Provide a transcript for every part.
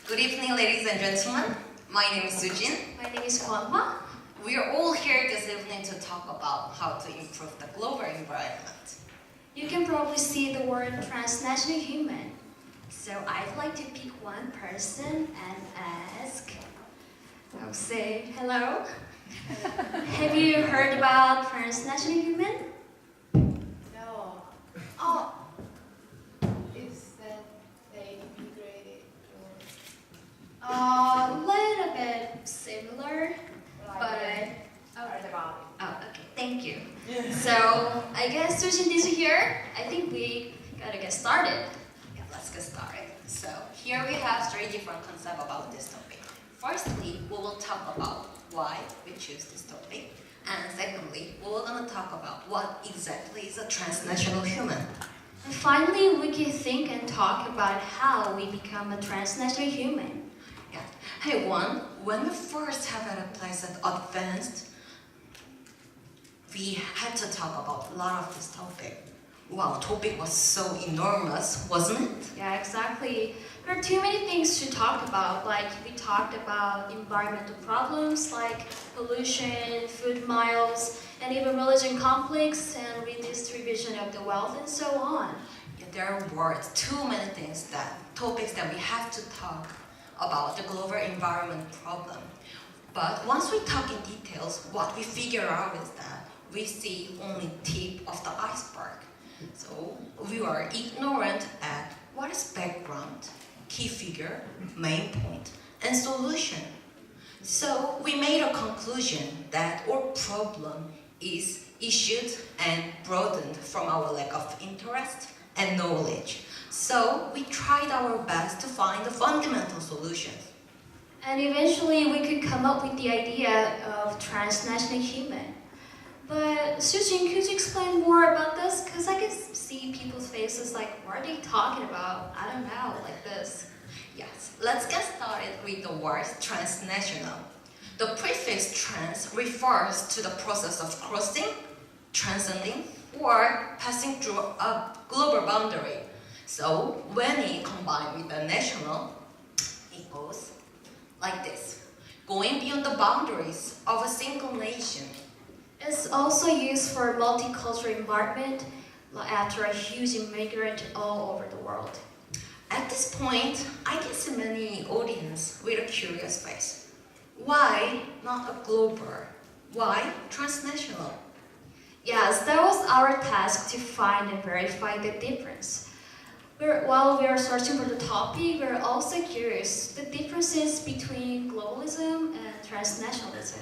Good evening, ladies and gentlemen. My name is Sujin. My name is Kwonma. We are all here this evening to talk about how to improve the global environment. You can probably see the word transnational human. So I'd like to pick one person and ask, I'll say hello. Have you heard about transnational human? No. Oh, Is that they immigrated or a little bit similar, but heard about okay, thank you. So I guess Sujin is here. I think we gotta get started. Yeah, let's get started. So here we have three different concepts about this topic. Firstly, we will talk about why we choose this topic. And secondly, we're going to talk about what exactly is a transnational human. And finally, we can think and talk about how we become a transnational human. Yeah. Hey, when we first have at a place at advanced, we had to talk about a lot of this topic. Wow, topic was so enormous, wasn't it? Yeah, exactly. There are too many things to talk about. Like we talked about environmental problems like pollution, food miles, and even religion conflicts and redistribution of the wealth and so on. Yeah, there were too many topics that we have to talk about the global environment problem. But once we talk in details, what we figure out is that we see only tip of the iceberg. So we are ignorant at what is background, key figure, main point, and solution. So we made a conclusion that our problem is issued and broadened from our lack of interest and knowledge. So we tried our best to find the fundamental solutions. And eventually we could come up with the idea of transnational human. But Sujin, could you explain more about this? Because I can see people's faces like, what are they talking about? I don't know, like this. Yes, let's get started with the word transnational. The prefix trans refers to the process of crossing, transcending, or passing through a global boundary. So when it combined with the national, it goes like this, going beyond the boundaries of a single nation. It's also used for multicultural environment after a huge immigrant all over the world. At this point, I can see many audience with a curious face. Why not a global? Why transnational? Yes, that was our task to find and verify the difference. While we are searching for the topic, we're also curious the differences between globalism and transnationalism.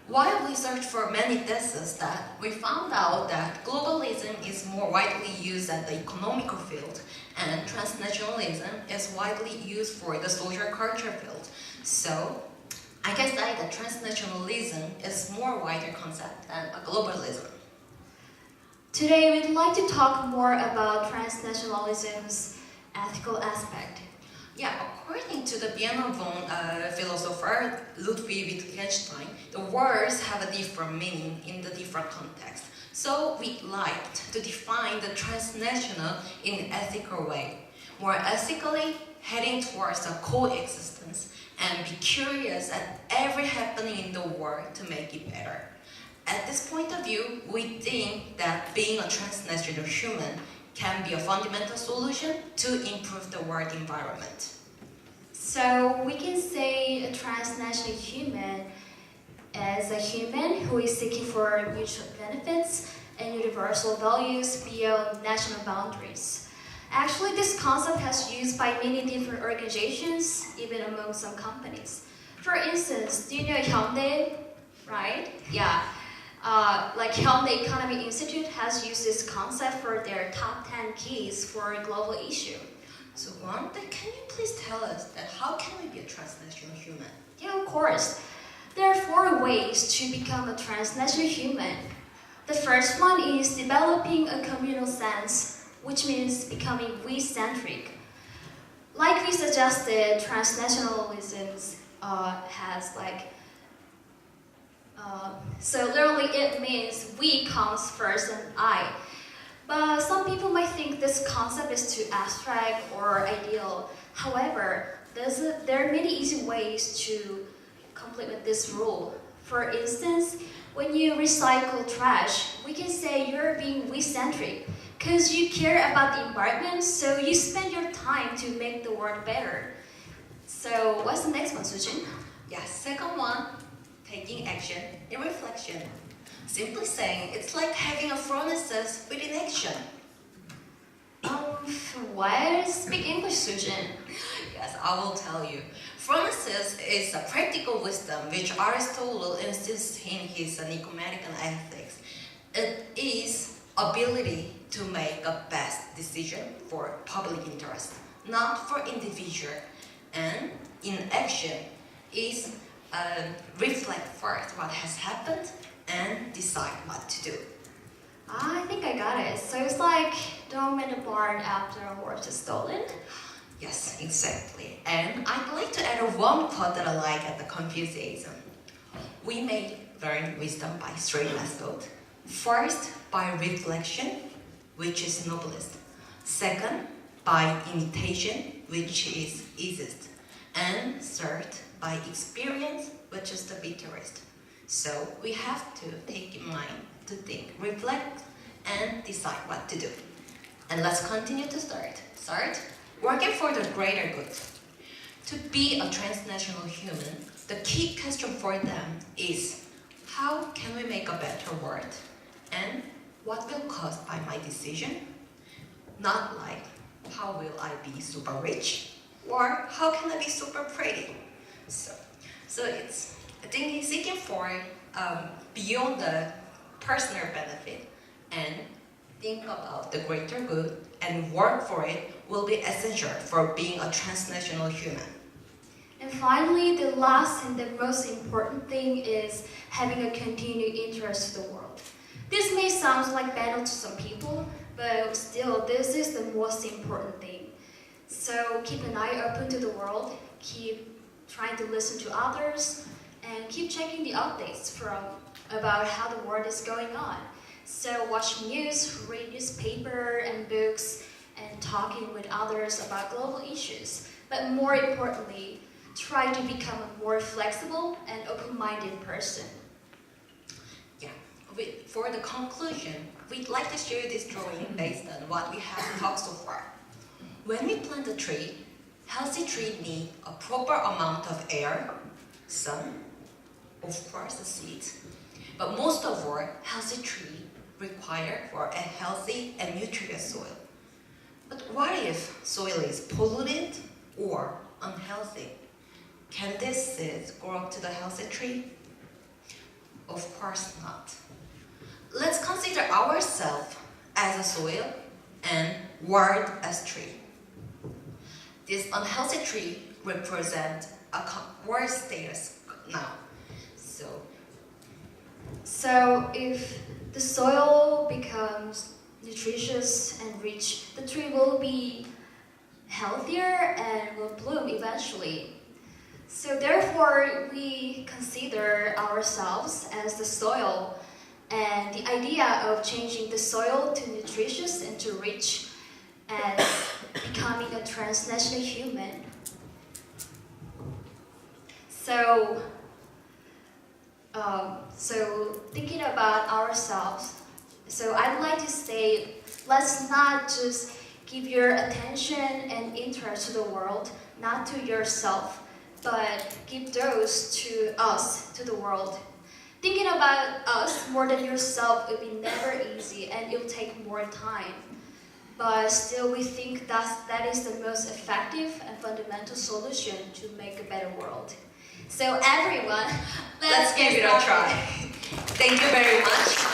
While we searched for many theses that we found out that globalism is more widely used at the economical field and transnationalism is widely used for the social culture field. So I can say that transnationalism is more wider concept than a globalism. Today we'd like to talk more about transnationalism's ethical aspect. Yeah, according to the Vienna-born philosopher Ludwig Wittgenstein, the words have a different meaning in the different context. So we liked to define the transnational in an ethical way, more ethically heading towards a coexistence and be curious at every happening in the world to make it better. At this point of view, we think that being a transnational human can be a fundamental solution to improve the world environment. So we can say a transnational human as a human who is seeking for mutual benefits and universal values beyond national boundaries. Actually, this concept has used by many different organizations, even among some companies. For instance, do you know Hyundai, right? Yeah. Like Hyundai Economy Institute has used this concept for their top 10 keys for a global issue. So Wanda, can you please tell us that how can we be a transnational human? Yeah, of course. There are 4 ways to become a transnational human. The first one is developing a communal sense, which means becoming we-centric. Like we suggested, transnationalism has so literally it means we comes first and I. But some people might think this concept is too abstract or ideal. However, there are many easy ways to complement this rule. For instance, when you recycle trash, we can say you're being we-centric because you care about the environment, so you spend your time to make the world better. So what's the next one, Sujin? Yes, second one, taking action in reflection. Simply saying, it's like having a phronesis within action. Why speak English, Sujin? Yes, I will tell you. Phronesis is a practical wisdom which Aristotle insists in his Nicomachean Ethics. It is ability to make a best decision for public interest, not for individual. And in action is reflect first what has happened and decide what to do. I think I got it. So it's like don't mend a barn after a horse is stolen. Yes, exactly. And I'd like to add one quote that I like at the Confucianism. We may learn wisdom by three methods. First, by reflection, which is noblest. Second, by imitation, which is easiest. And third, by experience, which is the bitterest. So we have to take in mind to think, reflect, and decide what to do. And let's continue to start. Third, working for the greater good. To be a transnational human, the key question for them is, how can we make a better world? And what will cost by my decision? Not like, how will I be super rich? Or how can I be super pretty? So it's, I think seeking for beyond the personal benefit and think about the greater good and work for it will be essential for being a transnational human. And finally, the last and the most important thing is having a continued interest in the world. This may sound like banal to some people, but still, this is the most important thing. So keep an eye open to the world, keep trying to listen to others, and keep checking the updates about how the world is going on. So watch news, read newspaper and books, and talking with others about global issues. But more importantly, try to become a more flexible and open-minded person. Yeah. For the conclusion, we'd like to show you this drawing based on what we have talked so far. When we plant a tree, healthy tree need a proper amount of air, sun, of course the seeds, but most of all, healthy tree require for a healthy and nutritious soil. But what if soil is polluted or unhealthy? Can these seeds grow up to the healthy tree? Of course not. Let's consider ourselves as a soil and world as tree. This unhealthy tree represents a world status now. So if the soil becomes nutritious and rich, the tree will be healthier and will bloom eventually. So therefore, we consider ourselves as the soil, and the idea of changing the soil to nutritious and to rich and becoming a transnational human. So thinking about ourselves, so I'd like to say, let's not just give your attention and interest to the world, not to yourself, but give those to us, to the world. Thinking about us more than yourself will be never easy and it'll take more time. But still we think that is the most effective and fundamental solution to make a better world. So everyone, let's give it a try. Thank you very much.